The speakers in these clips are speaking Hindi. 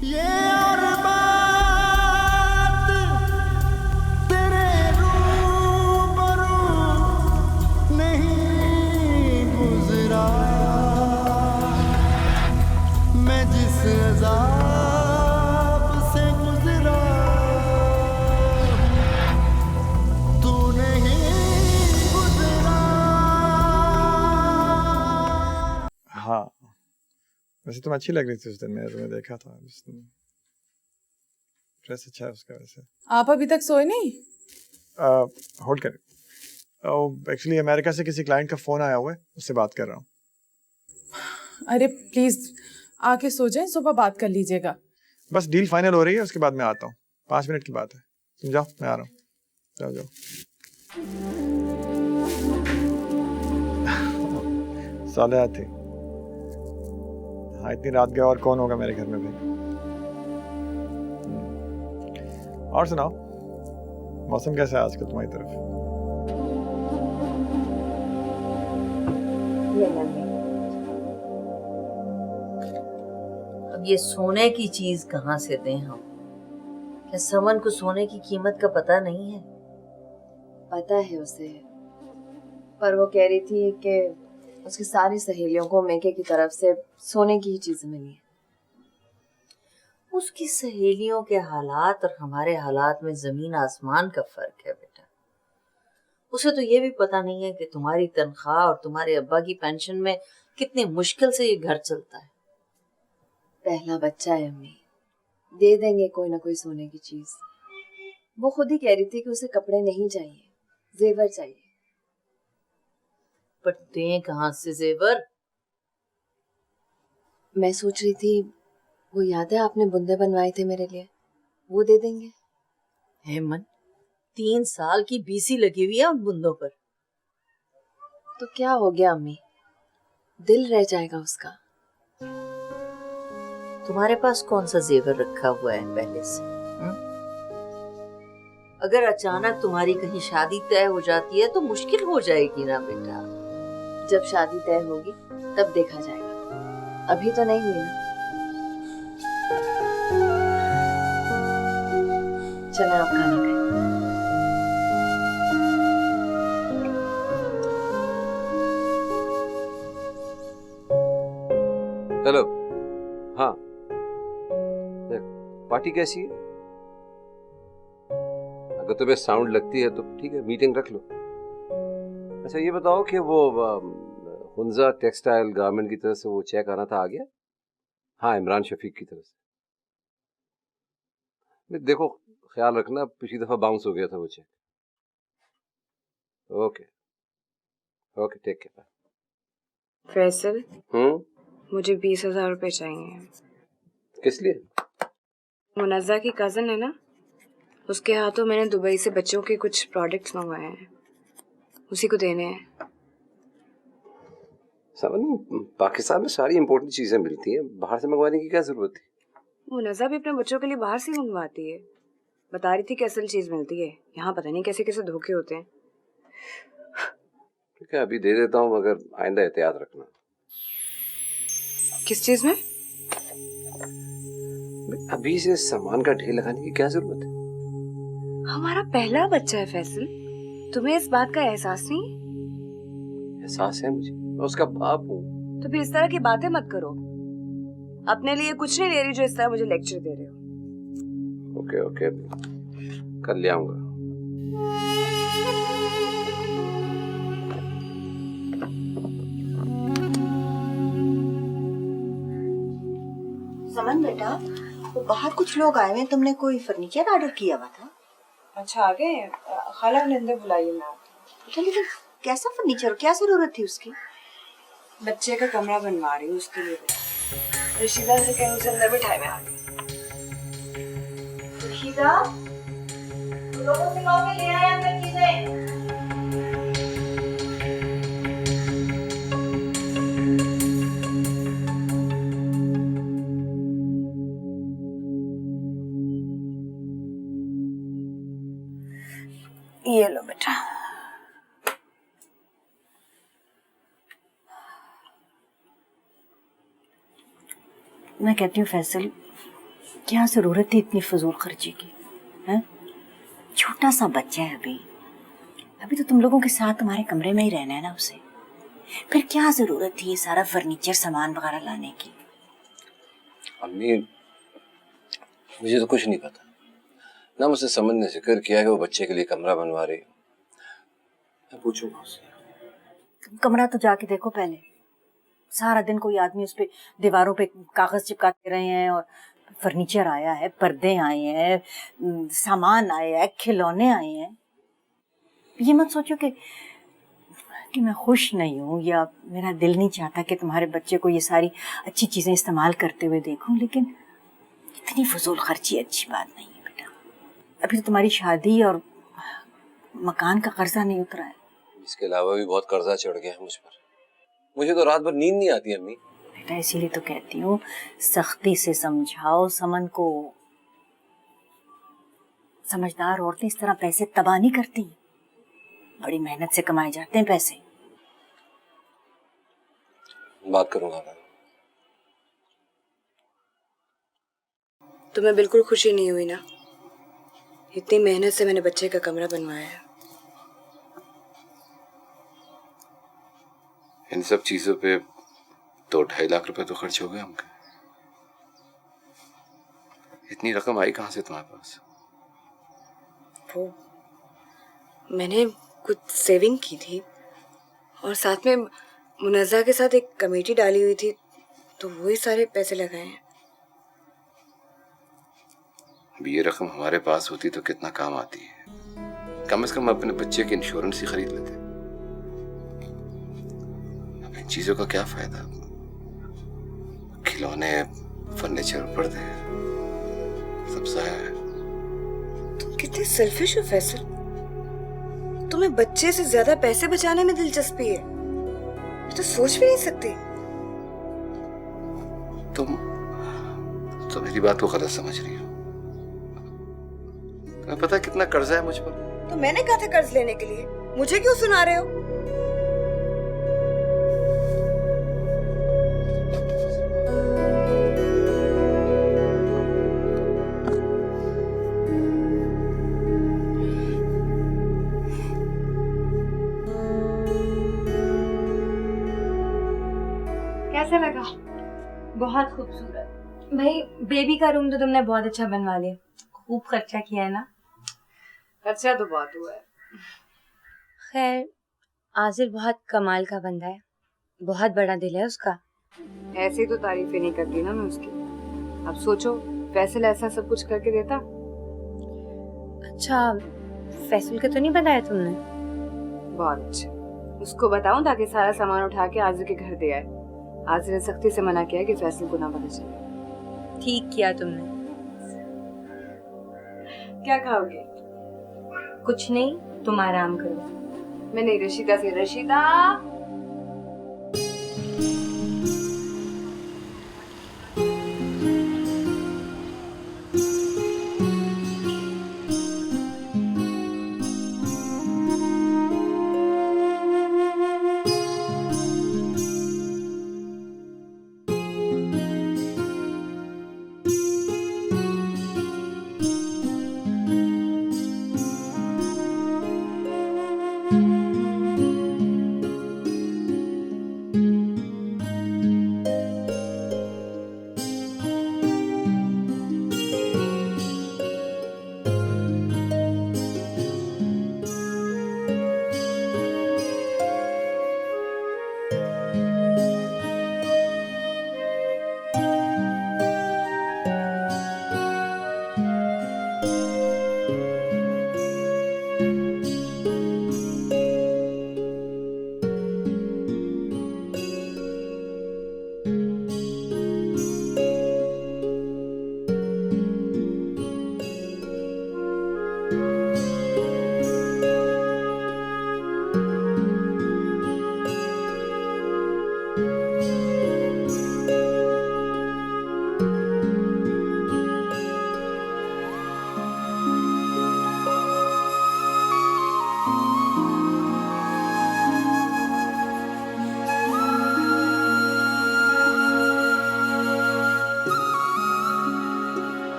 ये और बात तेरे रूबरू नहीं गुजरा, मैं जिस अज़ाब से गुजरा तू नहीं गुजरा। हाँ, वैसे तुम अच्छी लग रही थी उस दिन, मैंने तुम्हें देखा था। ड्रेस अच्छा है उसका। वैसे आप अभी तक सोए नहीं? होल्ड कर। एक्चुअली अमेरिका से किसी क्लाइंट का फोन आया हुआ है, उससे बात कर रहा हूँ। अरे प्लीज आके सो जाए, सुबह बात कर लीजिएगा। बस डील फाइनल हो रही है, उसके बाद मैं आता हूँ। 5 मिनट की बात है, तुम जाओ, मैं आ रहा हूँ। जाओ जाओ। साले थी। हाँ, इतनी रात गया और कौन होगा मेरे घर में भी। और सुनाओ, मौसम कैसा है आजकल तुम्हारी तरफ? अब ये सोने की चीज कहाँ से दें हम? क्या समन को सोने की कीमत का पता नहीं है? पता है उसे, पर वो कह रही थी कि उसकी सारी सहेलियों को मेके की तरफ से सोने की ही चीजें मिली है। उसकी सहेलियों के हालात और हमारे हालात में जमीन आसमान का फर्क है बेटा। उसे तो ये भी पता नहीं है कि तुम्हारी तनख्वाह और तुम्हारे अब्बा की पेंशन में कितनी मुश्किल से ये घर चलता है। पहला बच्चा है अम्मी, दे देंगे कोई ना कोई सोने की चीज। वो खुद ही कह रही थी कि उसे कपड़े नहीं चाहिए, जेवर चाहिए। पर दें कहाँ से जेवर? मैं सोच रही थी, वो याद है आपने बुंदे बनवाए थे मेरे लिए, वो दे देंगे। हेमन, 3 साल की बीसी लगी हुई है उन बुंदों पर। तो क्या हो गया अम्मी, दिल रह जाएगा उसका। तुम्हारे पास कौन सा जेवर रखा हुआ है पहले से? अगर अचानक तुम्हारी कहीं शादी तय हो जाती है तो मुश्किल हो जाएगी ना बेटा। जब शादी तय होगी तब देखा जाएगा, अभी तो नहीं हुई ना। चलें आप खाना खाएं। हेलो। हाँ, पार्टी कैसी है? अगर तुम्हें साउंड लगती है तो ठीक है, मीटिंग रख लो। अच्छा ये बताओ कि वो हुंजा टेक्सटाइल गारमेंट की तरफ से वो चेक आना था, आ गया? हाँ, इमरान शफीक की तरफ से। देखो ख्याल रखना, पिछली दफा बाउंस हो गया था वो check. Okay okay, take care. Faisal, मुझे 20,000 रुपए चाहिए। किस लिए? मुनज़्ज़ा की कजन है ना, उसके हाथों मैंने दुबई से बच्चों के कुछ प्रोडक्ट्स मंगवाए हैं, उसी को देने हैं। समझ, पाकिस्तान में सारी इंपोर्टेंट चीजें मिलती हैं, बाहर से मंगवाने की क्या जरूरत थी? मुनज़्ज़ा भी अपने बच्चों के लिए बाहर से मंगवाती है, बता रही थी कि असल चीज मिलती है, यहाँ पता नहीं कैसे कैसे धोखे होते हैं। ठीक है, अभी दे देता हूँ, मगर आइंदा एहतियात रखना। किस चीज में? अभी से सामान का ढेर लगाने की क्या जरूरत है? हमारा पहला बच्चा है फैसल, तुम्हें इस बात का एहसास नहीं? एहसास है मुझे, मैं उसका बाप हूँ। तो फिर इस तरह की बातें मत करो। अपने लिए कुछ नहीं ले रही जो इस तरह मुझे लेक्चर दे रहे हो। ओके ओके, कल ले आऊंगा। समन बेटा, वो बाहर कुछ लोग आए हैं, तुमने कोई फर्नीचर ऑर्डर किया हुआ था? अच्छा आ गए, खाला ने अंदर बुलाइए। मैं अच्छा, लेकिन कैसा फर्नीचर, क्या जरूरत थी उसकी? बच्चे का कमरा बनवा रही हूँ, उसके लिए रशीदा से कहीं उसे अंदर बिठाए। मैं आ गई। रशीदा, लोगों से कहो कि ले आए अंदर चीजें। ये लो बेटा। मैं कहती हूँ फैसल, क्या जरूरत थी इतनी फजूल खर्ची की? हैं? छोटा सा बच्चा है अभी, अभी तो तुम लोगों के साथ तुम्हारे कमरे में ही रहना है ना उसे। फिर क्या जरूरत थी ये सारा फर्नीचर सामान वगैरह लाने की? अम्मी मुझे तो कुछ नहीं पता ना, मुझसे समझ ने जिक्र किया कि वो बच्चे के लिए कमरा बनवा रही है। मैं पूछूंगा उससे। तुम कमरा तो जाके देखो पहले। सारा दिन कोई आदमी उस पे दीवारों पे कागज चिपकाते रहे हैं, और फर्नीचर आया है, पर्दे आए हैं, सामान आया है, खिलौने आए हैं। ये मत सोचो कि मैं खुश नहीं हूँ या मेरा दिल नहीं चाहता कि तुम्हारे बच्चे को ये सारी अच्छी चीजें इस्तेमाल करते हुए देखूं, लेकिन इतनी फजूल खर्ची अच्छी बात नहीं है बेटा। अभी तो तुम्हारी शादी और मकान का कर्जा नहीं उतरा है। इसके अलावा भी बहुत कर्जा चढ़ गया है मुझ पर। मुझे तो रात भर नींद नहीं आती अम्मी। बेटा इसीलिए तो कहती हूँ सख्ती से समझाओ समन को। समझदार औरतें इस तरह पैसे तबाह नहीं करती, बड़ी मेहनत से कमाए जाते हैं पैसे। बात करूंगा मैं। तुम्हें बिल्कुल खुशी नहीं हुई ना? इतनी मेहनत से मैंने बच्चे का कमरा बनवाया है। इन सब चीजों पे 2-2.5 लाख रुपए तो खर्च हो गए हमके। इतनी रकम आई कहाँ से तुम्हारे पास? वो मैंने कुछ सेविंग की थी और साथ में मुनज़्ज़ा के साथ एक कमेटी डाली हुई थी, तो वही सारे पैसे लगाए हैं। अब ये रकम हमारे पास होती तो कितना काम आती है। कम से कम अपने बच्चे के इंश्योरेंस ही खरीद लेते। अब इन चीजों का क्या फायदा? खिलौने, फर्नीचर, पर्दे सब ज़ाया है। तुम कितने सेल्फिश हो फैसल। तुम्हें बच्चे से ज्यादा पैसे बचाने में दिलचस्पी है, तो सोच भी नहीं सकती। तुम तो मेरी बात को गलत समझ रही हो। तुम्हें पता है कितना कर्जा है मुझ पर? तो मैंने कहा था कर्ज लेने के लिए, मुझे क्यों सुना रहे हो? कैसा लगा? बहुत खूबसूरत। भाई बेबी का रूम तो तुमने बहुत अच्छा बनवा लिया। खूब खर्चा किया है ना? खर्चा तो बहुत हुआ है। खैर आजिर बहुत कमाल का बंदा है, बहुत बड़ा दिल है उसका। ऐसे ही तो तारीफें नहीं करती ना मैं उसकी। अब सोचो फैसल ऐसा सब कुछ करके देता। अच्छा फैसल के तो नहीं बताया तुमने? बहुत अच्छा। उसको बताऊं ताकि सारा सामान उठा के आजिर के घर दे आए। आजिर ने सख्ती से मना किया कि फैसल को ना पता चले। ठीक किया तुमने। क्या खाओगे? कुछ नहीं, तुम आराम करो। मैंने रशीदा से, रशीदा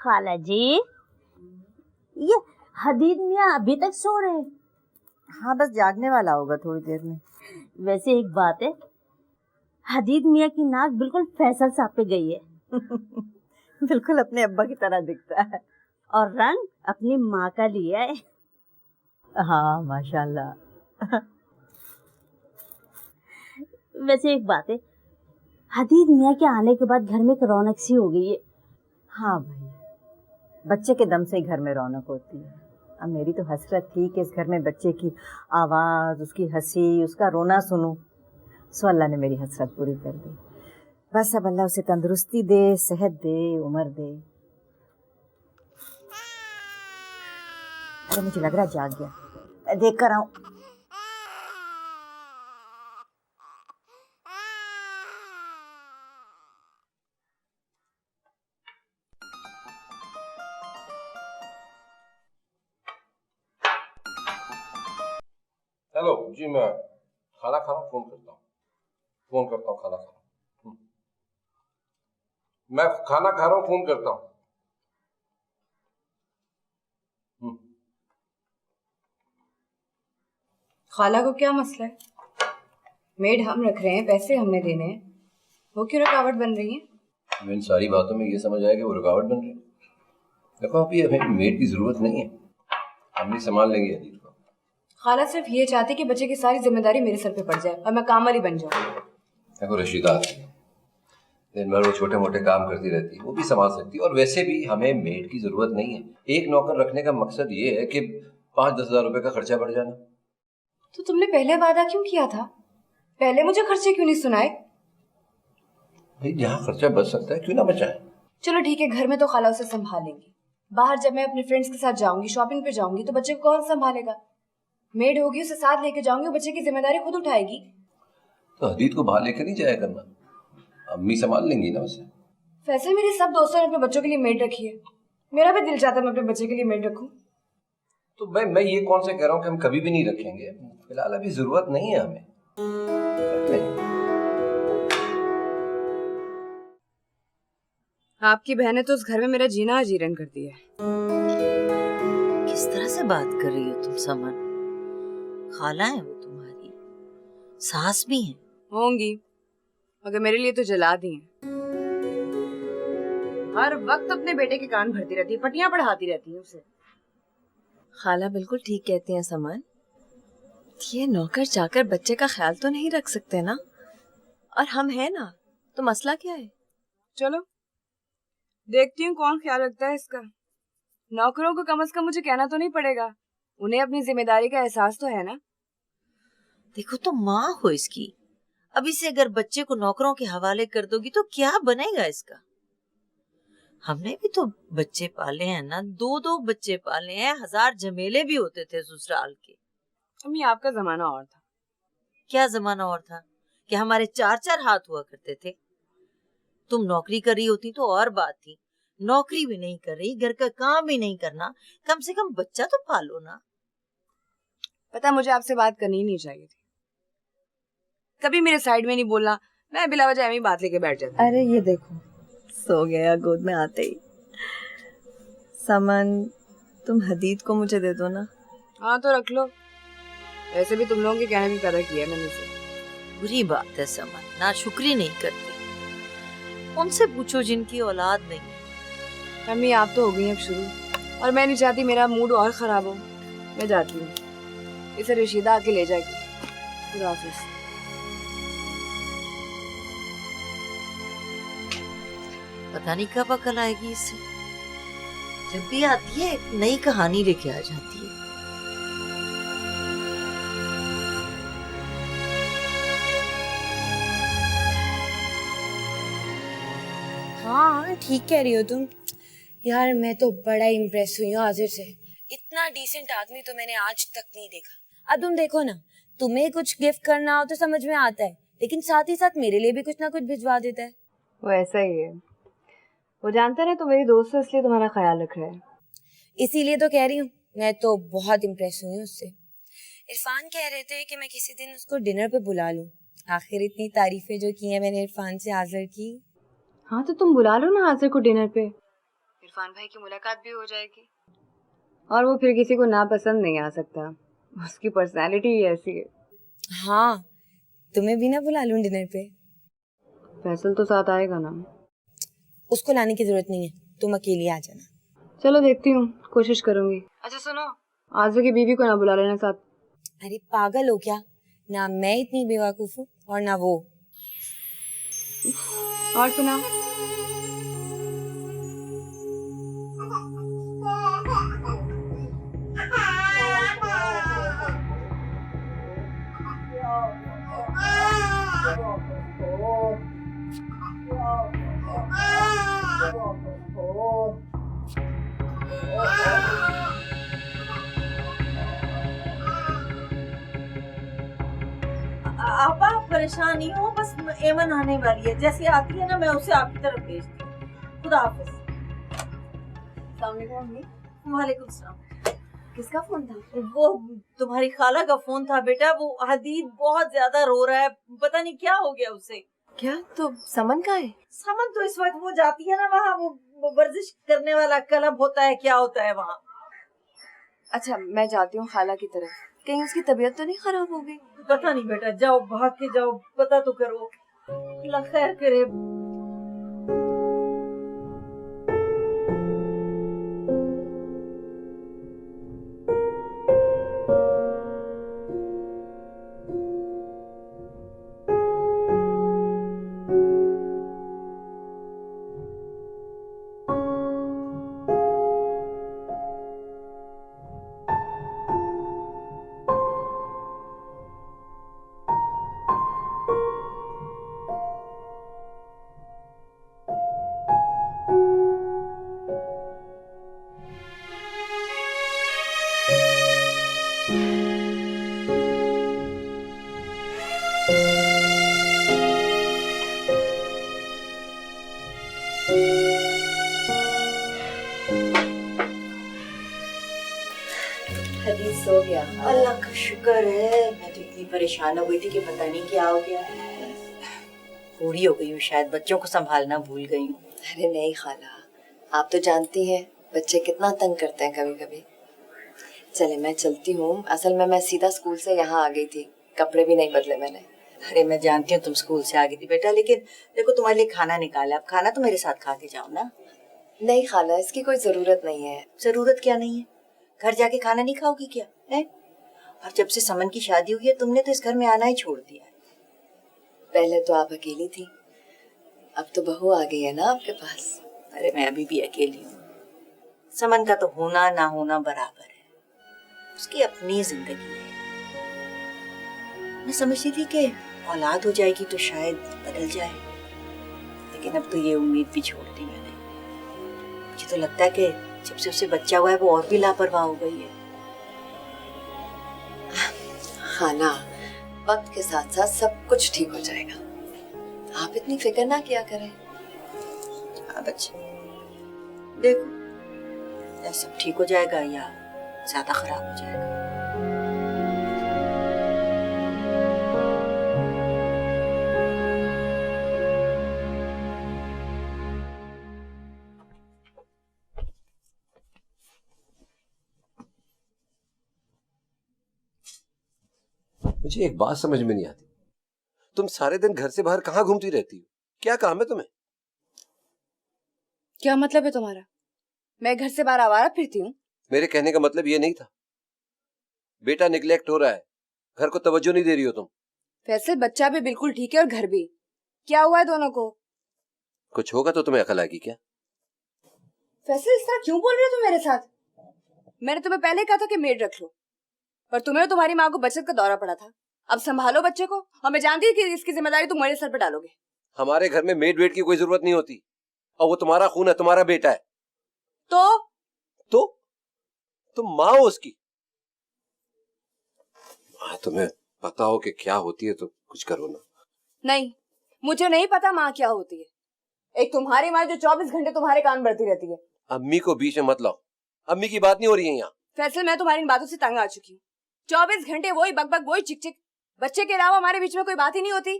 खाला जी, ये हदीद मियाँ अभी तक सो रहे हैं? हाँ बस जागने वाला होगा थोड़ी देर में। वैसे एक बात है, हदीद मियाँ की नाक बिल्कुल फैसल साहब पे गई है। बिल्कुल अपने अब्बा की तरह दिखता है। और रंग अपनी माँ का लिया है। हाँ माशाल्लाह। वैसे एक बात है, हदीद मियाँ के आने के बाद घर में एक रौनक सी हो गई है। हाँ भाई, बच्चे के दम से ही घर में रौनक होती है। अब मेरी तो हसरत थी कि इस घर में बच्चे की आवाज़, उसकी हंसी, उसका रोना सुनूं। सो अल्लाह ने मेरी हसरत पूरी कर दी। बस अब अल्लाह उसे तंदुरुस्ती दे, सेहत दे, उम्र दे। अरे मुझे लग रहा जाग गया, मैं देख कर आऊं। हेलो जी, मैं खाना खा रहा हूँ, फोन करता हूँ, खाना खा रहा हूँ। मैं खाना खा रहा हूँ, फोन करता हूँ। खाला को क्या मसला है? मेड हम रख रहे हैं, पैसे हमने देने हैं, वो क्यों रुकावट बन रही है? इन सारी बातों में ये समझ आया कि वो रुकावट बन रही है। देखो अभी हमें मेड की जरूरत नहीं है, हम भी संभाल लेंगे हदीद को। खाला सिर्फ ये चाहती कि बच्चे की सारी जिम्मेदारी मेरे सर पे पड़ जाए और मैं काम वाली बन जाऊँ। देखो रशीदा, दिन भर वो छोटे मोटे काम करती रहती है, वो भी संभाल सकती है। और वैसे भी हमें मेड की जरूरत नहीं है। एक नौकर रखने का मकसद ये है कि 5-10 हजार रुपए का खर्चा बढ़ जाना। तो तुमने पहले वादा क्यों किया था? पहले मुझे खर्चे क्यों नहीं सुनाए? भाई जहाँ खर्चा बच सकता है क्यों ना बचाए। चलो ठीक है, घर में तो खाला उसे संभालेंगी, बाहर जब मैं अपने फ्रेंड्स के साथ जाऊंगी, शॉपिंग पे जाऊंगी, तो बच्चे को कौन संभालेगा? मेड होगी, उसे साथ लेके जाऊंगी, बच्चे की जिम्मेदारी खुद उठाएगी। तो हदीद को बाहर लेकर नहीं जाया करना, अम्मी संभाल लेंगी ना उसे। वैसे मेरे सब दोस्तों ने अपने बच्चों के लिए मेड रखी है, मेरा भी दिल चाहता है मैं अपने बच्चे के लिए मेड रखूं। तो मैं ये कौन से कह रहा हूँ कि हम कभी भी नहीं रखेंगे। फिलहाल अभी जरूरत नहीं है हमें। आपकी बहन ने तो उस घर में मेरा जीना अजीरन कर दिया है। किस तरह से बात कर रही हो तुम समन? खाला है वो तुम्हारी, सास भी है। होंगी, मगर मेरे लिए तो जला दी हैं। हर वक्त अपने बेटे के कान भरती रहती है, पटियां पढ़ाती रहती है उसे। खाला बिल्कुल ठीक कहती हैं समन, ये नौकर चाकर बच्चे का ख्याल तो नहीं रख सकते ना, और हम हैं ना, तो मसला क्या है? चलो देखती हूँ कौन ख्याल रखता है इसका। नौकरों को कम से कम मुझे कहना तो नहीं पड़ेगा, उन्हें अपनी जिम्मेदारी का एहसास तो है ना। देखो तो माँ हो इसकी, अभी से अगर बच्चे को नौकरों के हवाले कर दोगी तो क्या बनेगा इसका? हमने भी तो बच्चे पाले हैं ना, 2-2 बच्चे पाले हैं, 1000 झमेले भी होते थे ससुराल के। अम्मी आपका जमाना और था। क्या जमाना और था कि हमारे 4-4 हाथ हुआ करते थे। तुम नौकरी कर रही होती तो और बात थी, नौकरी भी नहीं कर रही, घर का काम भी नहीं करना, कम से कम बच्चा तो पालो ना। पता मुझे आपसे बात करनी ही नहीं चाहिए थी, कभी मेरे साइड में नहीं बोलना, मैं बिला वजह में बात लेके बैठ जाती। अरे ये देखो, सो गया गोद में आते ही। समन, तुम हदीद को मुझे दे दो ना। हाँ तो रख लो, वैसे भी तुम लोगों के कहने में पैदा किया मैंने से। बुरी बात है समन, ना शुक्री नहीं करती। उनसे पूछो जिनकी औलाद नहीं। अम्मी आप तो हो गई अब शुरू, और मैं नहीं चाहती मेरा मूड और खराब हो। मैं जाती हूँ, इसे रशीदा आके ले जाएगी। खुदा हाफिज। पता नहीं कब अकल आएगी इससे, जब भी आती है एक नई कहानी लेके आ जाती है। हाँ ठीक कह रही हो तुम यार, मैं तो बड़ा इम्प्रेस हुई हूँ आजिर से। इतना डिसेंट आदमी तो मैंने आज तक नहीं देखा। अब तुम देखो ना, तुम्हें कुछ गिफ्ट करना हो तो समझ में आता है, लेकिन साथ ही साथ मेरे लिए भी कुछ ना कुछ भिजवा देता है। वो ऐसा ही है, वो जानता है तो मेरी दोस्त है, इसलिए तुम्हारा ख्याल रख रहा है। इसीलिए तो कह रही हूँ, मैं तो बहुत इम्प्रेस हुई हूँ उससे। इरफान कह रहे थे कि मैं किसी दिन उसको डिनर पे बुला लूं। आखिर इतनी तारीफें जो की है मैंने इरफान से आज़र की। हाँ तो तुम बुला लो ना आज़र को डिनर पे। इरफान भाई की मुलाकात भी हो जाएगी। और वो फिर किसी को नापसंद नहीं आ सकता, उसकी पर्सनालिटी ही ऐसी है। हाँ, तुम्हें भी ना बुला लूं डिनर पे। फैसल तो साथ आएगा ना? उसको लाने की जरूरत नहीं है, तुम अकेली आ जाना। चलो देखती हूँ, कोशिश करूंगी। अच्छा सुनो, आज़ा की बीवी को ना बुला लेना साथ। अरे पागल हो क्या, ना मैं इतनी बेवकूफ हूँ और ना वो। और सुना, आपा परेशान नहीं हो, बस एमन आने वाली है, जैसे आती है ना मैं उसे आपकी तरफ भेजती हूँ। खुदा हाफिज। वालेकुम सलाम। किसका फोन था? वो तुम्हारी खाला का फोन था बेटा। वो हदीद बहुत ज्यादा रो रहा है, पता नहीं क्या हो गया उसे। क्या? तो समन का है? समन तो इस वक्त वो जाती है ना वहाँ, वो वर्जिश करने वाला क्लब होता है, क्या होता है वहाँ। अच्छा मैं जाती हूँ खाला की तरफ, कहीं उसकी तबीयत तो नहीं खराब हो गई? पता नहीं बेटा, जाओ भाग के जाओ, पता तो करो, अल्लाह खैर करे। हदीद सो गया। अल्लाह का शुक्र है, मैं तो इतनी परेशान हो गई थी कि पता नहीं क्या हो गया है। बूढ़ी हो गई हूँ शायद, बच्चों को संभालना भूल गई हूँ। अरे नहीं खाला, आप तो जानती हैं बच्चे कितना तंग करते हैं कभी कभी। चले मैं चलती हूँ, असल में मैं सीधा स्कूल से यहाँ आ गई थी, कपड़े भी नहीं बदले मैंने। अरे मैं जानती हूँ तुम स्कूल से आ गई थी बेटा, लेकिन देखो तुम्हारे लिए खाना निकाला, अब खाना तो मेरे साथ खा के जाओ ना। नहीं खाला, इसकी कोई जरूरत नहीं है। जरूरत क्या नहीं है? घर जाके खाना नहीं खाओगी क्या है? और जब से समन की शादी हुई है तुमने तो इस घर में आना ही छोड़ दिया है। पहले तो आप अकेली थी, अब तो बहू आ गई है ना आपके पास। अरे मैं अभी भी अकेली हूँ। समन का तो होना ना होना बराबर है, उसकी अपनी जिंदगी है। मैं समझती थी कि औलाद हो जाएगी तो शायद बदल जाए, लेकिन अब तो ये उम्मीद भी छोड़ दी मैंने। मुझे तो लगता है कि जब से उसे बच्चा हुआ है वो और भी लापरवाह हो गई है। खाला, वक्त के साथ साथ सब कुछ ठीक हो जाएगा, आप इतनी फिक्र ना किया करें। हाँ बच्चे, देखो या सब ठीक हो जाएगा या ज्यादा खराब हो जाएगा। मुझे एक बात समझ में नहीं आती, तुम सारे दिन घर से बाहर कहाँ घूमती रहती हो? क्या काम है तुम्हें? क्या मतलब है तुम्हारा? मैं घर से बाहर आवारा फिरती हूँ? मेरे कहने का मतलब ये नहीं था। बेटा निग्लेक्ट हो रहा है, घर को तवज्जो नहीं दे रही हो तुम। वैसे बच्चा भी बिल्कुल ठीक है और घर भी। क्या हुआ है दोनों को? कुछ होगा तो तुम्हें अकल आएगी क्या? वैसे इस तरह क्यों बोल रहे हो तुम मेरे साथ? मैंने तुम्हें पहले कहा था कि मेड रख लो, पर तुम्हें और तुम्हारी माँ को बचत का दौरा पड़ा था। अब संभालो बच्चे को, और मैं जानती हूँ कि इसकी जिम्मेदारी तुम मेरे सर पर डालोगे। हमारे घर में मेड वेड की कोई जरूरत नहीं होती, और वो तुम्हारा खून है, तुम्हारा बेटा है। तो तुम माँ हो उसकी। तुम्हें पता हो कि क्या होती है तो कुछ करो ना। नहीं, मुझे नहीं पता माँ क्या होती है। एक तुम्हारी माँ जो 24 घंटे तुम्हारे कान भरती रहती है। अम्मी को बीच में मत लाओ, अम्मी की बात नहीं हो रही है यहाँ। फैसल, मैं तुम्हारी इन बातों से तंग आ चुकी हूँ। 24 घंटे वही बकबक, वही चिक-चिक, बच्चे के अलावा हमारे बीच में कोई बात ही नहीं होती।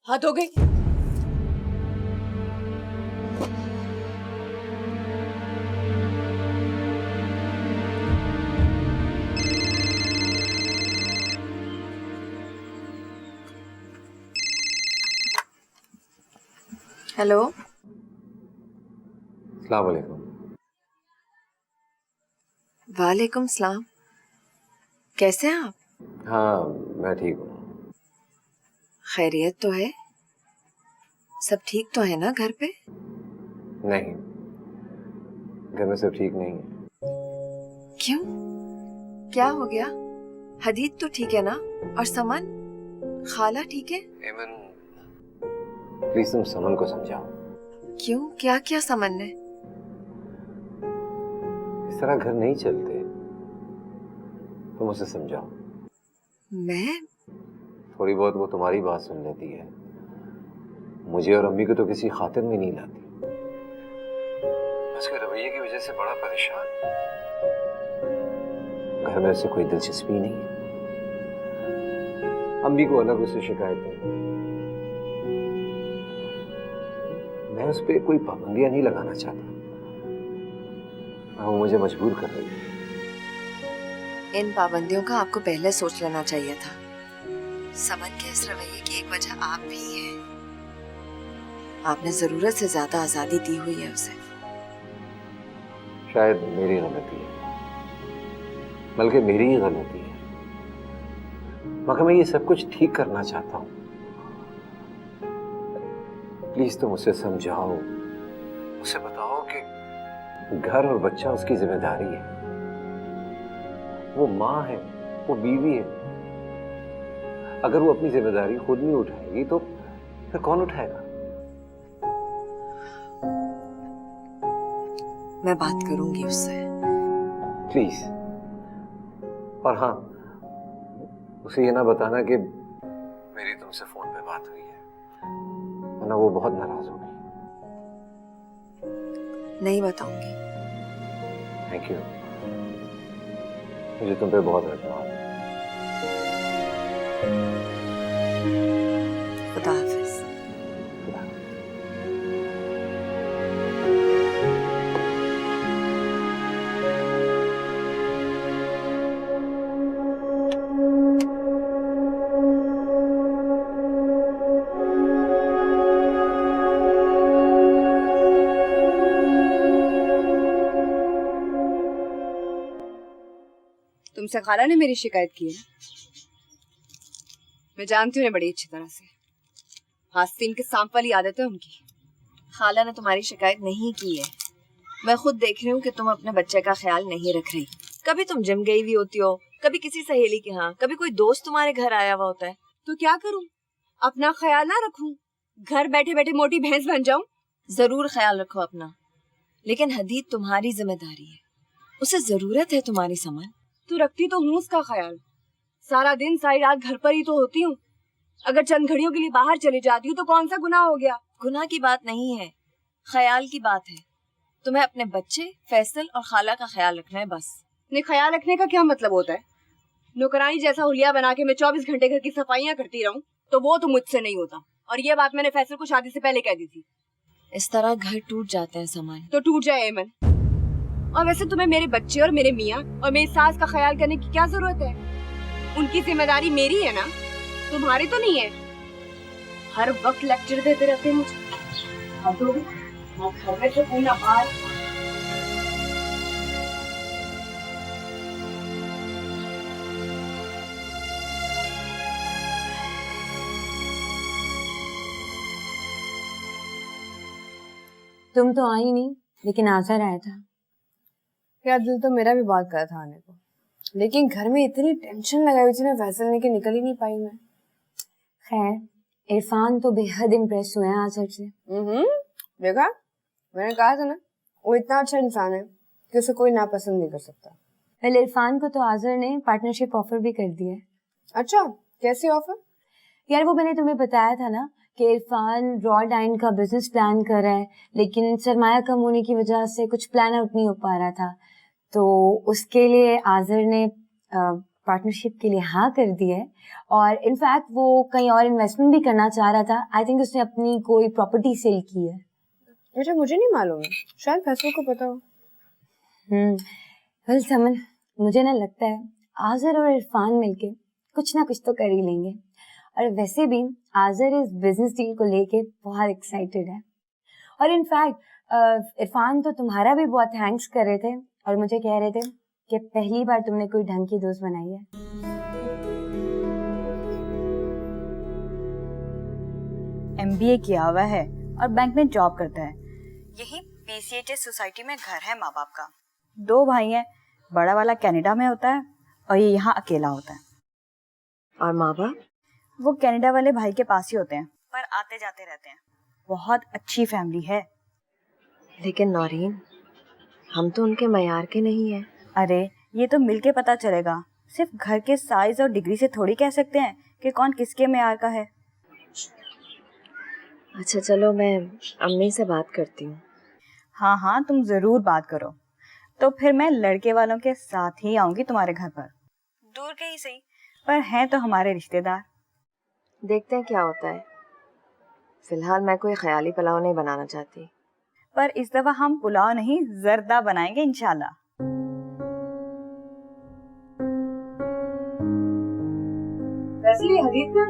हद हो गई। हेलो। अस्सलाम वालेकुम। वालेकुम सलाम। कैसे हैं आप? हाँ, मैं ठीक हूँ। खैरियत तो है? सब ठीक तो है ना घर पे? नहीं, घर में सब ठीक नहीं है। क्यों? क्या हो गया? हदीद तो ठीक है ना? और समन? खाला ठीक है? एमन, प्लीज तुम समन को समझाओ। क्यों? क्या किया समन ने? इस तरह घर नहीं चलते, तुम उसे समझाओ। मैं? थोड़ी बहुत वो तुम्हारी बात सुन लेती है, मुझे और अम्मी को तो किसी खातिर में नहीं लाती। उसके रवैये की वजह से बड़ा परेशान। घर में उसे कोई दिलचस्पी नहीं है। अम्मी को अलग उससे शिकायत है। मैं उस पर कोई पाबंदियां नहीं लगाना चाहता, वो मुझे मजबूर कर रही है। इन पाबंदियों का आपको पहले सोच लेना चाहिए था। समन के इस रवैये की एक वजह आप भी हैं। आपने जरूरत से ज्यादा आजादी दी हुई है उसे। शायद मेरी गलती है, बल्कि मेरी ही गलती है, मगर मैं ये सब कुछ ठीक करना चाहता हूँ। प्लीज तुम उसे समझाओ, उसे बताओ कि घर और बच्चा उसकी जिम्मेदारी है। वो माँ है, वो बीवी है। अगर वो अपनी जिम्मेदारी खुद नहीं उठाएगी तो फिर कौन उठाएगा? मैं बात करूंगी उससे। प्लीज। और हाँ, उसे ये ना बताना कि मेरी तुमसे फोन पे बात हुई है, वरना वो बहुत नाराज होगी। नहीं बताऊंगी। थैंक यू, मुझे तुम पे बहुत एतमाद है। खुदा हाफिज। तुमसे खाला ने मेरी शिकायत की है। मैं जानती हूँ बड़ी अच्छी तरह से। आस्तीन के सांप वाली आदत है उनकी। खाला ने तुम्हारी शिकायत नहीं की है। मैं खुद देख रही हूँ कि तुम अपने बच्चे का ख्याल नहीं रख रही। कभी तुम जिम गई हुई होती हो, कभी किसी सहेली के यहाँ, कभी कोई दोस्त तुम्हारे घर आया हुआ होता है। तो क्या करूँ? अपना ख्याल ना रखूं? घर बैठे बैठे मोटी भैंस बन जाऊं? जरूर ख्याल रखो अपना, लेकिन हदीद तुम्हारी जिम्मेदारी है। उसे जरूरत है तुम्हारी समझ। तो रखती तो हूँ उसका ख्याल। सारा दिन सारी रात घर पर ही तो होती हूँ। अगर चंद घड़ियों के लिए बाहर चली जाती हूँ तो कौन सा गुनाह हो गया? गुनाह की बात नहीं है, ख्याल की बात है। तुम्हें अपने बच्चे, फैसल और खाला का ख्याल रखना है बस। ने ख्याल रखने का क्या मतलब होता है? नौकरानी जैसा हुलिया बना के मैं 24 घंटे घर की सफाइयाँ करती रहूं तो वो तो मुझसे नहीं होता। और ये बात मैंने फैसल को शादी से पहले कह दी थी। इस तरह घर टूट जाते हैं सामान। तो टूट जाए एमन। और वैसे तुम्हें मेरे बच्चे और मेरे मियाँ और मेरी सास का ख्याल करने की क्या जरूरत है? उनकी जिम्मेदारी मेरी है ना, तुम्हारी तो नहीं है। हर वक्त लेक्चर देते रहते हैं मुझे। घर में तो पूरा बाहर। तुम तो आई नहीं, लेकिन आज़र आया था। यार दिल तो मेरा भी बात कर रहा था आने को, लेकिन घर में इतनी टेंशन लगाई हुई थी ना फैसल ने कि निकल ही नहीं पाई मैं। खैर, इरफान तो बेहद इम्प्रेस हुए हैं आज़र से। देखा, मैंने कहा था ना, वो इतना अच्छा इंसान है कि उसे कोई नापसंद नहीं कर सकता। वेल, इरफान को तो आज़र ने पार्टनरशिप ऑफर भी कर दिया है। अच्छा, कैसी ऑफर? यार वो मैंने तुम्हें बताया था ना कि इरफान रॉ डाइन का बिजनेस प्लान कर रहा है, लेकिन सरमाया कम होने की वजह से कुछ प्लान आउट नहीं हो पा रहा था। तो उसके लिए आज़र ने पार्टनरशिप के लिए हाँ कर दी है, और इनफैक्ट वो कहीं और इन्वेस्टमेंट भी करना चाह रहा था। आई थिंक उसने अपनी कोई प्रॉपर्टी सेल की है। अच्छा, मुझे नहीं मालूम है, शायद फैसल को पता हो। वेल समन, मुझे ना लगता है आज़र और इरफान मिलके कुछ ना कुछ तो कर ही लेंगे। और वैसे भी आज़र इस बिजनेस डील को लेके बहुत एक्साइटेड है। और इनफैक्ट इरफान तो तुम्हारा भी बहुत थैंक्स कर रहे थे और मुझे कह रहे थे कि पहली बार तुमने कोई ढंग की दोस्त बनाई है। MBA किया हुआ है और बैंक में जॉब करता है। यही PCHS सोसाइटी में घर है माँ बाप का। 2 भाई हैं, बड़ा वाला कनाडा में होता है और ये यहाँ अकेला होता है। और माँ बाप? वो कनाडा वाले भाई के पास ही होते हैं पर आते जाते रहते हैं। बहुत अच्छी फैमिली है। लेकिन नौरीन, हम तो उनके मयार के नहीं हैं। अरे ये तो मिलके पता चलेगा। सिर्फ घर के साइज और डिग्री से थोड़ी कह सकते हैं कि कौन किसके मयार का है। अच्छा चलो, मैं अम्मी से बात करती हूँ। हाँ हाँ, तुम जरूर बात करो। तो फिर मैं लड़के वालों के साथ ही आऊंगी तुम्हारे घर पर। दूर के ही सही, पर हैं तो हमारे रिश्तेदार। देखते हैं क्या होता है। फिलहाल मैं कोई ख्याली पुलाव नहीं बनाना चाहती। पर इस दफा हम पुलाव नहीं जर्दा बनाएंगे इंशाल्लाह। वैसे ये हदीद का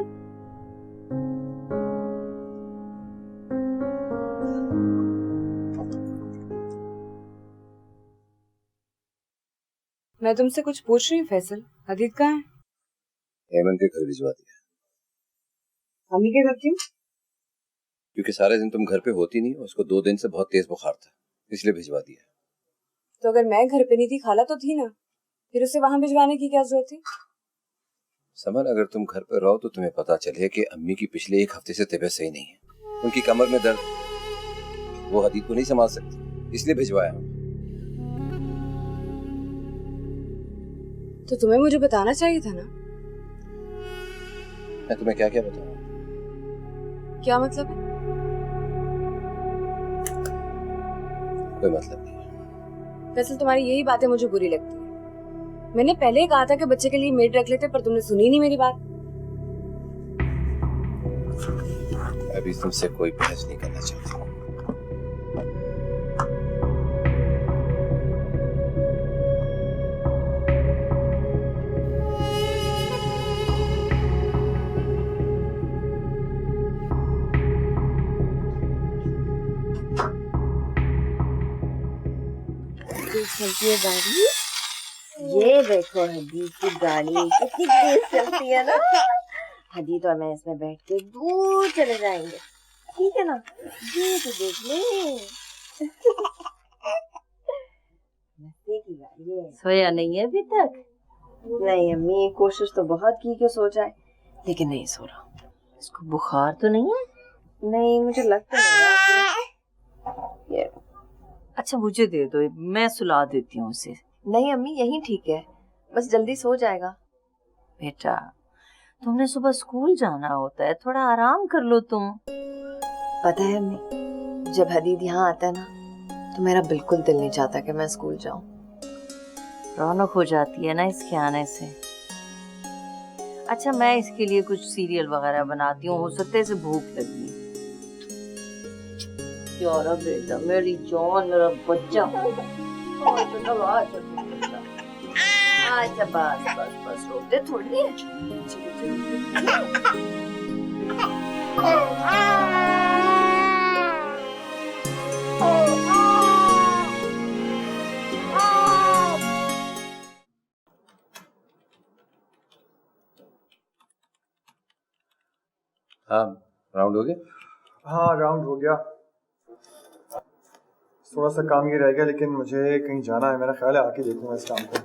मैं तुमसे कुछ पूछ रही हूँ फैसल, हदीद कहाँ है? हेमंत के घर भिजवा दिया। मम्मी के घर क्यों? क्योंकि सारे दिन तुम घर पे होती नहीं, उसको 2 दिन से बहुत तेज बुखार था, इसलिए भिजवा दिया। तो अगर मैं घर पे नहीं थी, खाला तो थी ना, फिर उसे वहां भिजवाने की क्या जरूरत थी? समर, अगर तुम घर पे रहो तो तुम्हें पता चले कि अम्मी की पिछले 1 हफ्ते से तबीयत सही नहीं है। उनकी कमर में दर्द, वो हदीद को नहीं संभाल सकती, इसलिए भिजवाया। तो तुम्हें मुझे बताना चाहिए था ना। मैं तुम्हें क्या क्या बताऊं? क्या मतलब है? कोई मतलब नहीं। वैसे तुम्हारी यही बातें मुझे बुरी लगती है। मैंने पहले ही कहा था कि बच्चे के लिए मेड रख लेते, पर तुमने सुनी नहीं मेरी बात। अभी तुमसे कोई बहस नहीं करना चाहती। चलती है गाड़ी। ये देखो हदीद की गाड़ी कितनी तेज चलती है ना। हदीद और मैं इसमें बैठ के दूर चले जाएंगे, ठीक है ना? ये तो देख ले। मस्ती की गाड़ी है। सोया नहीं है अभी तक? नहीं अम्मी, कोशिश तो बहुत की कि सो जाए, लेकिन नहीं सो रहा। इसको बुखार तो नहीं है? नहीं, मुझे लगता नहीं। ये अच्छा मुझे दे दो, मैं सुला देती हूँ उसे। नहीं अम्मी, यही ठीक है, बस जल्दी सो जाएगा। बेटा तुमने सुबह स्कूल जाना होता है, थोड़ा आराम कर लो तुम। पता है अम्मी, जब हदीद यहाँ आता है ना तो मेरा बिल्कुल दिल नहीं चाहता कि मैं स्कूल जाऊं। रौनक हो जाती है ना इसके आने से। अच्छा मैं इसके लिए कुछ सीरियल वगैरह बनाती हूँ, हो सकता है इसे भूख लगी। प्यारा बेटा, मेरी जान, मेरा बच्चा। अच्छा बस बस बस, रोते थोड़ी है। हाँ, राउंड हो गया? हाँ, राउंड हो गया। थोड़ा सा काम ये रह गया, लेकिन मुझे कहीं जाना है। मेरा ख्याल है आके देखूंगा इस काम को।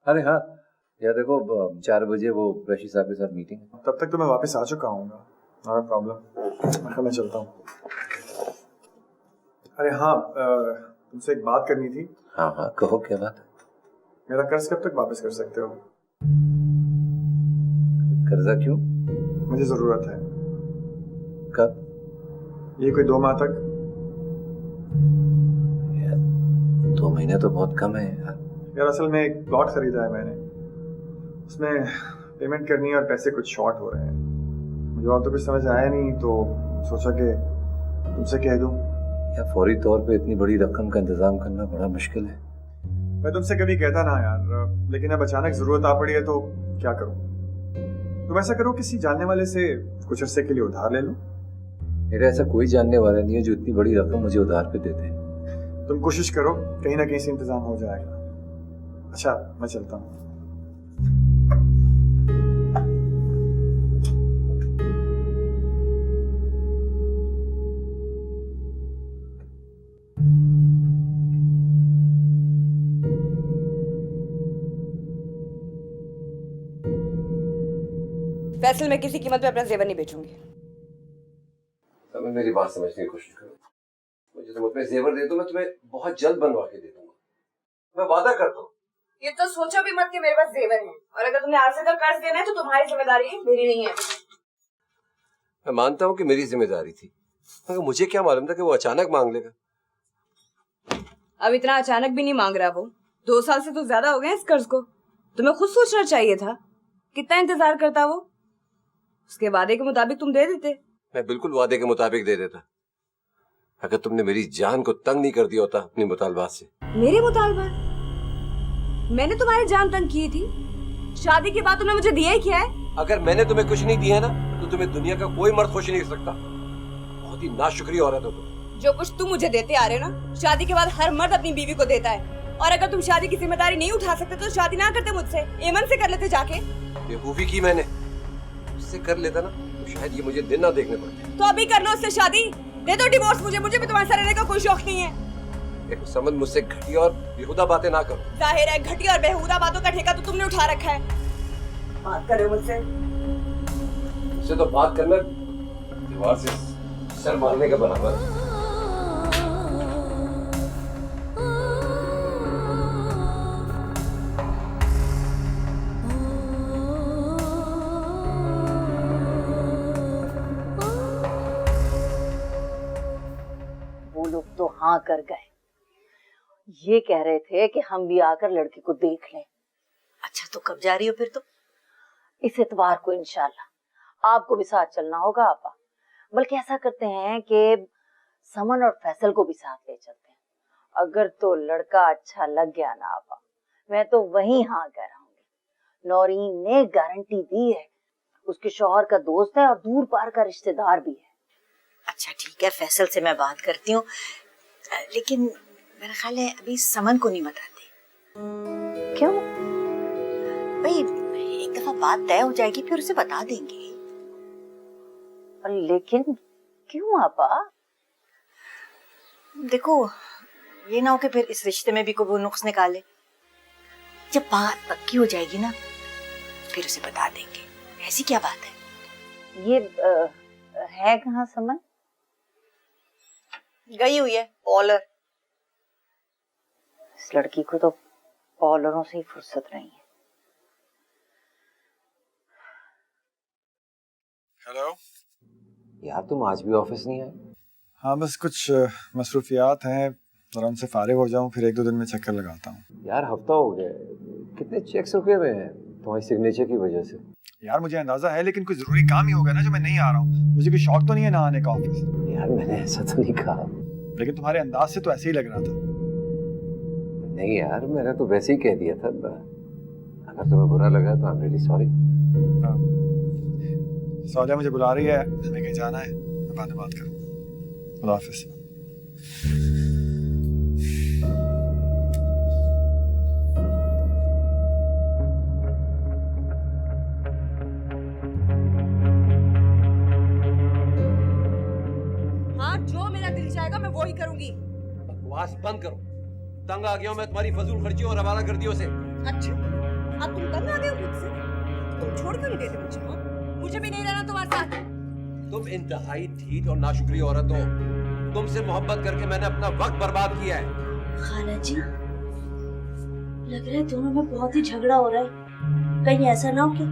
अरे हाँ यार, देखो 4 बजे वो रशीद साहब के साथ मीटिंग है। तब तक तो मैं वापस आ चुका हूँ, नॉट प्रॉब्लम। मैं चलता हूँ। अरे हाँ, तुमसे एक बात करनी थी। हाँ हाँ, कहो क्या बात है? मेरा कर्ज कब तक वापस कर सकते हो? कर्जा क्यों? मुझे जरूरत है। कब? ये कोई 2 माह तक। 2 महीने तो बहुत कम है यार असल में एक प्लॉट खरीदा है मैंने, उसमें पेमेंट करनी है और पैसे कुछ शॉर्ट हो रहे हैं। मुझे और तो कुछ समझ आया नहीं, तो सोचा कि तुमसे कह दूं। यार फौरी तौर पे इतनी बड़ी रकम का इंतजाम करना बड़ा मुश्किल है। मैं तुमसे कभी कहता ना यार, लेकिन अब अचानक जरूरत आ पड़ी है तो क्या करूं? तुम ऐसा करो, किसी जानने वाले से कुछ अरसे के लिए उधार ले लो। मेरा ऐसा कोई जानने वाला नहीं है जो इतनी बड़ी रकम मुझे उधार पे दे दे। तुम कोशिश करो, कहीं ना कहीं से इंतजाम हो जाएगा। अच्छा मैं चलता हूँ। फैसल मैं किसी कीमत पे अपना जेवर नहीं बेचूंगी। समय मेरी बात समझने की कोशिश करो। मुझे तुम अपने जेवर दे दो, मैं तुम्हें बहुत जल्द बनवा के दे दूंगा, मैं वादा करता हूँ। ये तो सोचो भी मत कि मेरे पास जेवर है, और अगर तुम्हें आज से का कर्ज देना है तो तुम्हारी जिम्मेदारी है, मेरी नहीं है। मैं मानता हूँ कि मेरी जिम्मेदारी थी, मगर मुझे क्या मालूम था कि वो अचानक मांग लेगा। अब इतना अचानक भी नहीं मांग रहा वो। 2 साल से तो ज्यादा हो गए इस कर्ज को। तुम्हें खुद सोचना चाहिए था। कितना इंतजार करता वो, उसके वादे के मुताबिक तुम दे देते। मैं बिल्कुल वादे के मुताबिक दे देता, अगर तुमने मेरी जान को तंग नहीं कर दिया होता अपनी मुतालबात से। मेरे मुतालबात? मैंने तुम्हारी जान तंग की थी? शादी के बाद तुमने मुझे दिया ही क्या है? अगर मैंने तुम्हें कुछ नहीं दिया ना, तो तुम्हें दुनिया का कोई मर्द खुश नहीं कर सकता। बहुत ही नाशुक्री औरत हो तुम। जो कुछ तुम मुझे देते आ रहे हो ना, शादी के बाद हर मर्द अपनी बीवी को देता है। और अगर तुम शादी की जिम्मेदारी नहीं उठा सकते तो शादी ना करते मुझसे, एमन से कर लेते जाके। बेवकूफी की मैंने, उससे कर लेता ना तो शायद ये मुझे दिन ना देखने पड़ते। तो अभी कर लो उससे शादी, दे दो डिवोर्स मुझे भी तुम्हारे साथ रहने का कोई शौक नहीं है। देखो समझ, मुझसे घटिया और बेहुदा बातें ना करो। जाहिर है घटिया और बेहुदा बातों का ठेका तो तुमने उठा रखा है। बात करो मुझसे। मुझसे तो बात करना दीवार से सर मारने का बराबर है। वो लोग तो हाँ कर गए। ये कह रहे थे कि हम भी आकर लड़के को देख लें। अच्छा तो कब जा रही हो फिर तुम? इस इतवार को इंशाल्लाह। आपको भी साथ चलना होगा आपा। बल्कि ऐसा करते हैं कि समन और फैसल को भी साथ ले चलते हैं। अगर तो लड़का अच्छा लग गया ना आपा, मैं तो वहीं हाँ कह रहूंगी। नौरीन ने गारंटी दी है, उसके शौहर का दोस्त है और दूर पार का रिश्तेदार भी है। अच्छा ठीक है, फैसल से मैं बात करती हूँ, लेकिन मेरा ख्याल है अभी समन को नहीं बताती। क्यों भाई, एक दफा बात तय हो जाएगी फिर उसे बता देंगे। लेकिन क्यों आपा? देखो ये ना हो कि फिर इस रिश्ते में भी कोई वो नुक्स निकाले। जब बात पक्की हो जाएगी ना फिर उसे बता देंगे। ऐसी क्या बात है? ये है कहाँ समन? गई हुई है पॉलर। इस लड़की को तो पॉलरों से ही फुर्सत नहीं है। हेलो यार तुम आज भी ऑफिस नहीं आए? हाँ बस कुछ मसरूफियात हैं, और उनसे फारिग हो जाऊं फिर 1-2 दिन में चक्कर लगाता हूँ। यार हफ्ता हो गया, कितने चेक्स रुके हुए हैं तुम्हारी सिग्नेचर की वजह से। यार मुझे अंदाजा है, लेकिन कोई जरूरी काम ही होगा ना जो मैं नहीं आ रहा हूँ। मुझे कोई शौक तो नहीं है ना आने का ऑफिस। यार मैंने ऐसा तो नहीं कहा। लेकिन तुम्हारे अंदाज से तो ऐसे ही लग रहा था। नहीं यार, मैंने तो वैसे ही कह दिया था। अगर तुम्हें बुरा लगा तो आई एम रियली सॉरी। सौदा मुझे बुला रही है, हमें कहीं जाना है, मैं बाद में बात करूँ। खुदा हाफिज़। हाँ जो मेरा दिल चाहेगा मैं वो ही करूंगी। बकवास बंद करो, तंग आ गया हूं मैं तुम्हारी फजूल खर्ची और हवाला कर दियो से। अच्छा अब तुम तंग आ गए हो मुझसे? तुम छोड़ क्यों नहीं देते मुझे? हाँ मुझे भी नहीं रहना तुम्हारे साथ। तुम इंतहाई ढीठ और नाशुक्री औरत हो। तुमसे मोहब्बत करके मैंने अपना वक्त बर्बाद किया है। खाला जी, लग रहा है दोनों में बहुत ही झगड़ा हो रहा है। कहीं ऐसा ना हो कि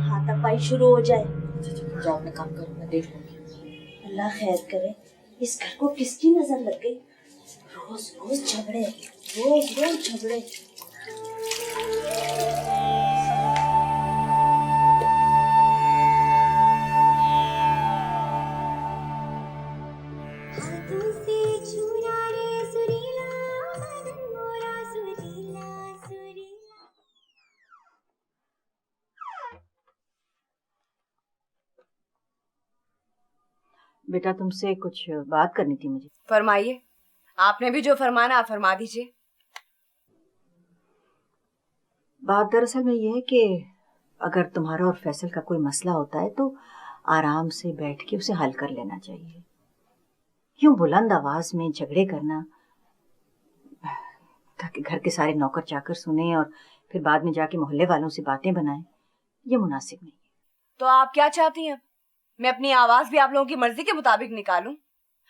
हाथापाई शुरू हो जाए। जाओ अपना काम करो, मैं देख लूंगी। अल्लाह खैर करे। इस घर को किसकी नजर लग गई? रोज रोज झगड़े, रोज रोज झगड़े। बेटा तुमसे कुछ बात करनी थी मुझे। फरमाइए, आपने भी जो फरमाना आप फरमा दीजिए। बात दरअसल में ये है कि अगर तुम्हारा और फैसल का कोई मसला होता है तो आराम से बैठ के उसे हल कर लेना चाहिए। क्यों बुलंद आवाज में झगड़े करना ताकि घर के सारे नौकर चाकर सुने और फिर बाद में जाके मोहल्ले वालों से बातें बनाएं, ये मुनासिब नहीं है। तो आप क्या चाहती हैं? मैं अपनी आवाज भी आप लोगों की मर्जी के मुताबिक निकालूं?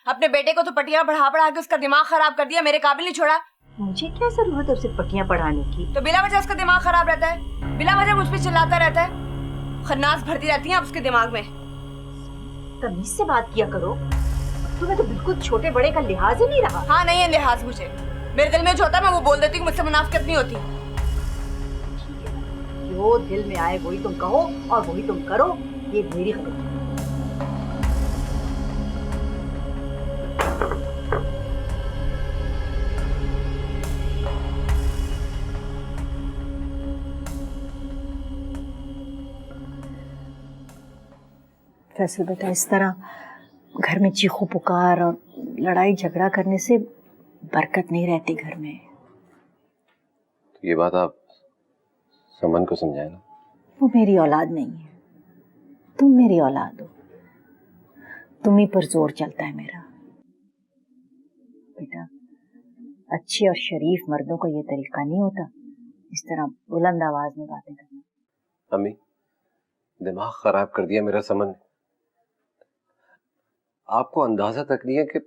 अपने बेटे को तो पट्टियां पढ़ा के उसका दिमाग खराब कर दिया, मेरे काबिल नहीं छोड़ा। मुझे क्या जरूरत है उसे पट्टियां पढ़ाने की? तो बिला वजह उसका दिमाग खराब रहता है, बिला वजह मुझ पे चिल्लाता रहता है, खन्नास भरती रहती हैं आप उसके दिमाग में। तमीज से बात किया करो, तुम्हें तो बिल्कुल छोटे बड़े का लिहाज ही नहीं रहा। हाँ नहीं है लिहाज मुझे, मेरे दिल में जो होता है मैं वो बोल देती हूँ, मुझसे मुनाफिकत नहीं होती। ठीक है, जो दिल में आए वही तुम कहो और वही तुम करो, ये मेरी खबर है। फैसल बेटा, इस तरह घर में चीखू पुकार और लड़ाई झगड़ा करने से बरकत नहीं रहती घर में। तो ये बात आप समन को समझाए ना। वो मेरी औलाद नहीं है, तुम मेरी औलाद हो, तुम ही पर जोर चलता है मेरा। बेटा, अच्छे और शरीफ मर्दों का ये तरीका नहीं होता इस तरह बुलंद आवाज में बातें करना। अम्मी, दिमाग खराब कर दिया मेरा समन ने। आपको अंदाजा तक नहीं है कि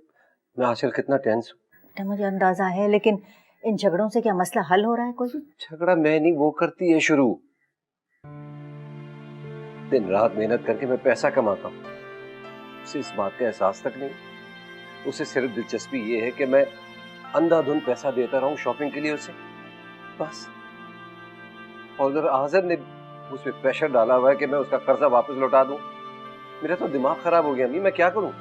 मैं आजकल कितना टेंस हूँ। बेटा मुझे अंदाजा है, लेकिन इन झगड़ों से क्या मसला हल हो रहा है? कोई झगड़ा मैं नहीं, वो करती है शुरू। दिन रात मेहनत करके मैं पैसा कमाता हूँ, उसे इस बात का एहसास तक नहीं। उसे सिर्फ दिलचस्पी ये है कि मैं अंधाधुंध पैसा देता रहूं शॉपिंग के लिए उसे, बस। और उधर आज़र ने उस पर प्रेशर डाला हुआ है कि मैं उसका कर्जा वापस लौटा दूं। मेरा तो दिमाग खराब हो गया। नहीं, मैं क्या करूं?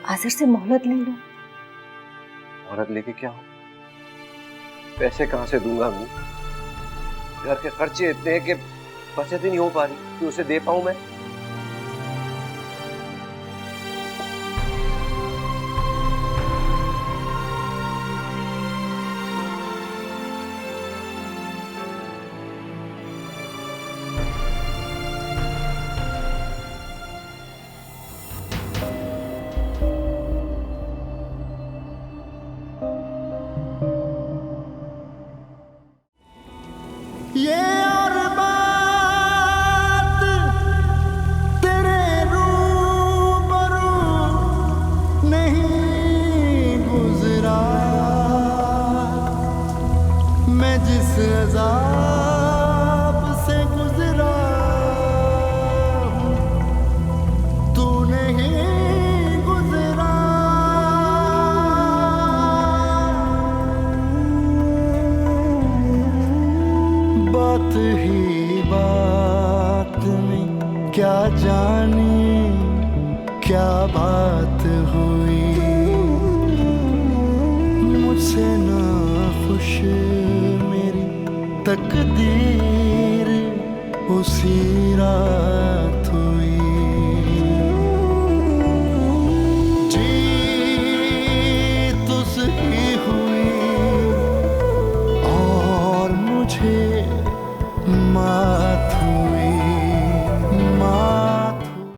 आज़र से मोहलत ले लो। मोहलत लेके क्या हो? पैसे कहां से दूंगा मैं? घर के खर्चे इतने हैं कि बचत ही नहीं हो पा रही कि उसे दे पाऊं मैं। ये और बात तेरे रूबरू नहीं गुजरा, मैं जिस अज़ाब से गुजरा हूँ तू नहीं गुजरा। बात ही बात में क्या जाने क्या बात हुई, मुझसे ना खुश मेरी तकदीर उसी रात हुई।